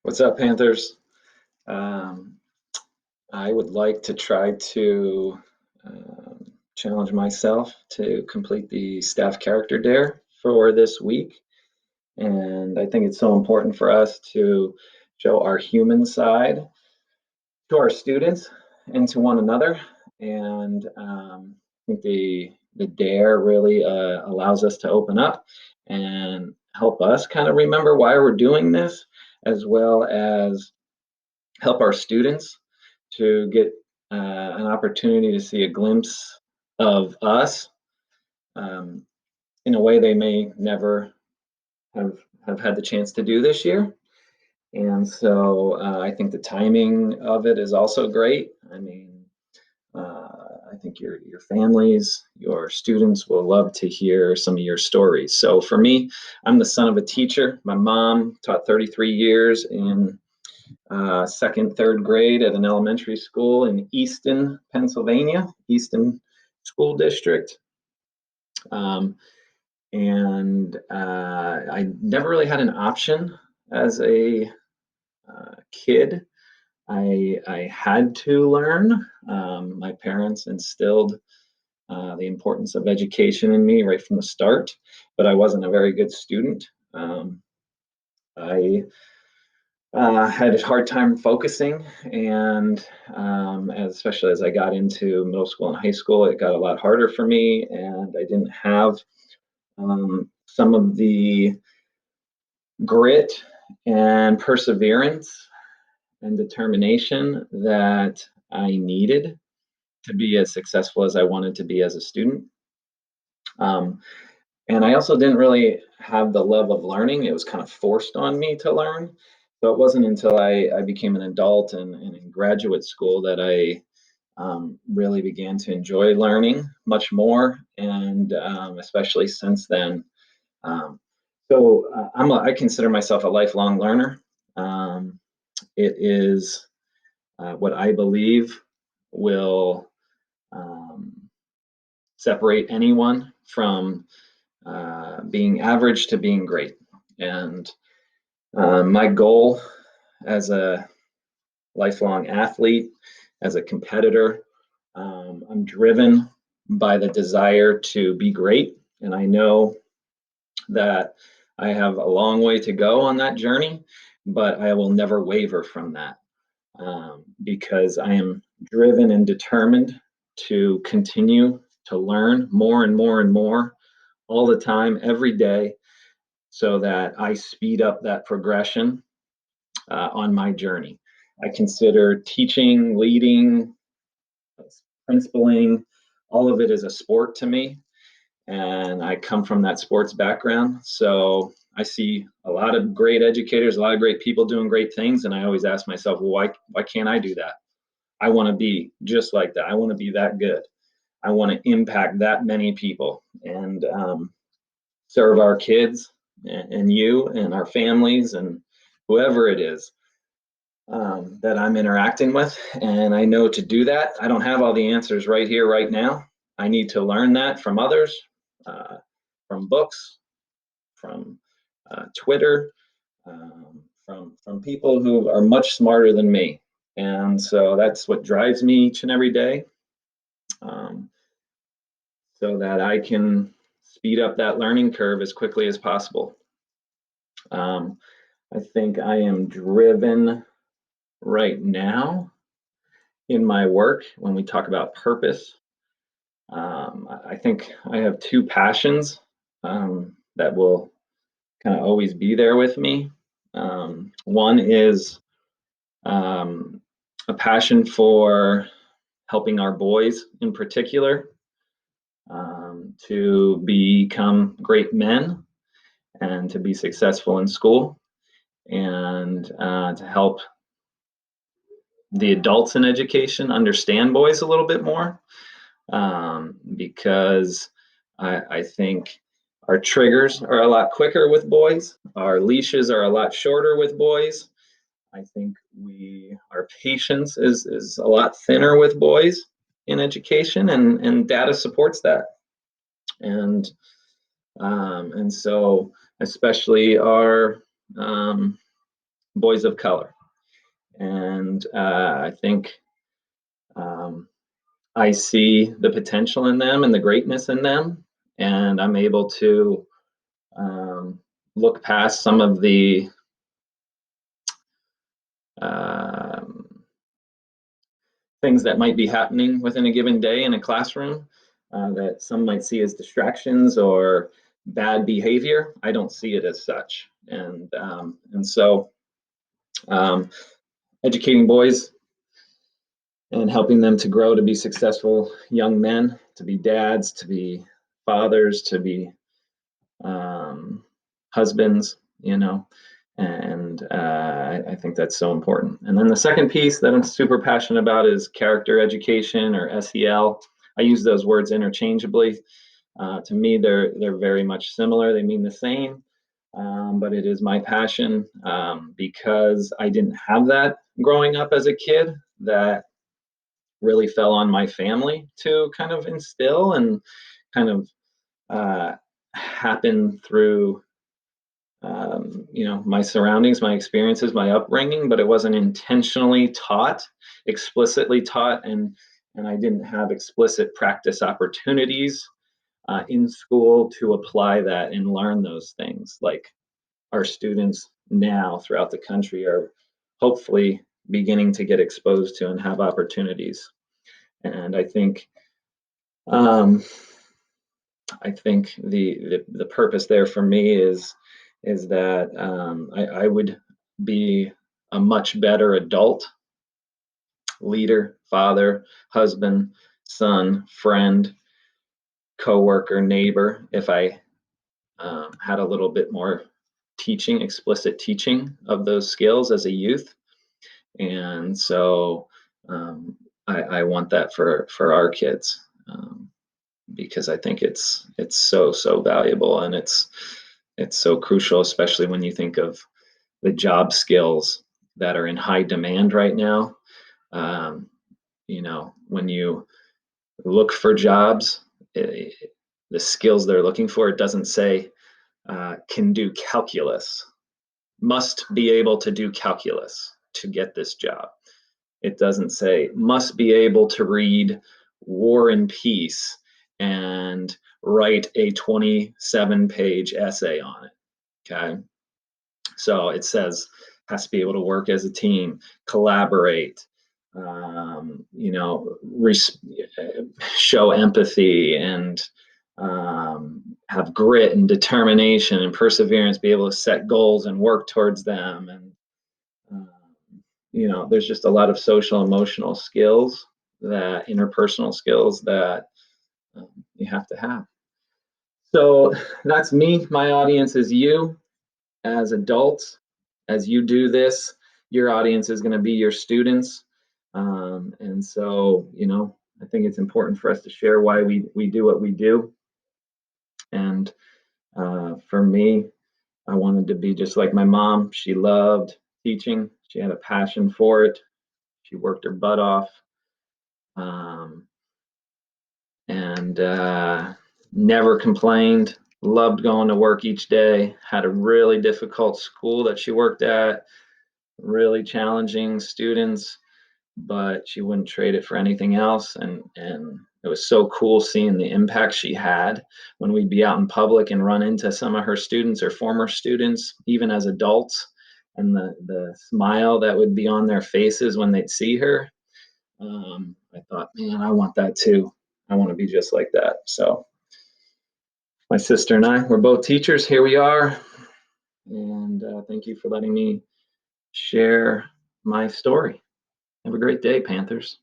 What's up, Panthers? Um, I would like to try to challenge myself to complete the staff character dare for this week. And I think it's so important for us to show our human side to our students and to one another. And I think the dare really allows us to open up and help us kind of remember why we're doing this, as well as help our students to get an opportunity to see a glimpse of us um, in a way they may never have, have had the chance to do this year. And so I think the timing of it is also great. I mean, I think your families, your students will love to hear some of your stories. So for me, I'm the son of a teacher. My mom taught 33 years in second, third grade at an elementary school in Easton, Pennsylvania, Easton School District. Um, and I never really had an option as a kid. I had to learn. My parents instilled the importance of education in me right from the start, but I wasn't a very good student. I had a hard time focusing, and especially as I got into middle school and high school, it got a lot harder for me, and I didn't have some of the grit and perseverance and determination that I needed to be as successful as I wanted to be as a student. Um, and I also didn't really have the love of learning. It was kind of forced on me to learn. So it wasn't until I became an adult and in graduate school that I really began to enjoy learning much more, and especially since then. Um, I consider myself a lifelong learner. It is what I believe will um, separate anyone from being average to being great. And my goal as a lifelong athlete, as a competitor, I'm driven by the desire to be great. And I know that I have a long way to go on that journey, but I will never waver from that because I am driven and determined to continue to learn more and more and more all the time, every day, so that I speed up that progression on my journey. I consider teaching, leading, principaling, all of it is a sport to me. And I come from that sports background. So I see a lot of great educators, a lot of great people doing great things. And I always ask myself, well, why can't I do that? I want to be just like that. I want to be that good. I want to impact that many people and serve our kids and you and our families and whoever it is that I'm interacting with. And I know to do that, I don't have all the answers right here, right now. I need to learn that from others, uh, from books, from Twitter, from people who are much smarter than me. And so that's what drives me each and every day, um, so that I can speed up that learning curve as quickly as possible. I think I am driven right now in my work when we talk about purpose. I think I have two passions that will kind of always be there with me. One is um, a passion for helping our boys in particular to become great men and to be successful in school, and to help the adults in education understand boys a little bit more, because I think our triggers are a lot quicker with boys, our leashes are a lot shorter with boys. I think our patience is a lot thinner with boys in education, and data supports that. And so especially our boys of color. And I think I see the potential in them and the greatness in them, and I'm able to look past some of the um, things that might be happening within a given day in a classroom that some might see as distractions or bad behavior. I don't see it as such, and so um, educating boys and helping them to grow to be successful young men, to be dads, to be fathers, to be um, husbands, you know, and I think that's so important. And then the second piece that I'm super passionate about is character education, or SEL. I use those words interchangeably. To me, they're very much similar. They mean the same, but it is my passion because I didn't have that growing up as a kid. That really fell on my family to kind of instill and kind of uh, happen through my surroundings, my experiences, my upbringing, but it wasn't intentionally taught, explicitly taught, and I didn't have explicit practice opportunities in school to apply that and learn those things. Like our students now throughout the country are hopefully beginning to get exposed to and have opportunities. And um, I think the purpose there for me is that I would be a much better adult, leader, father, husband, son, friend, coworker, neighbor if I had a little bit more teaching, explicit teaching of those skills as a youth. And so I want that for our kids. Because I think it's so valuable, and it's so crucial, especially when you think of the job skills that are in high demand right now. Um, when you look for jobs, the skills they're looking for, it doesn't say can do calculus, must be able to do calculus to get this job. It doesn't say must be able to read War and Peace and write a 27-page essay on it. Okay. So it says has to be able to work as a team, collaborate, show empathy, and have grit and determination and perseverance, be able to set goals and work towards them. And there's just a lot of social emotional skills, that interpersonal skills that you have to have. So that's me. My audience is you as adults. As you do this, your audience is going to be your students. And so, I think it's important for us to share why we do what we do. And for me, I wanted to be just like my mom. She loved teaching. She had a passion for it. She worked her butt off. And never complained. Loved going to work each day. Had a really difficult school that she worked at, really challenging students, but she wouldn't trade it for anything else. And it was so cool seeing the impact she had when we'd be out in public and run into some of her students or former students, even as adults, and the smile that would be on their faces when they'd see her. I thought, man, I want that too. I want to be just like that. So my sister and I, we're both teachers. Here we are. And thank you for letting me share my story. Have a great day, Panthers.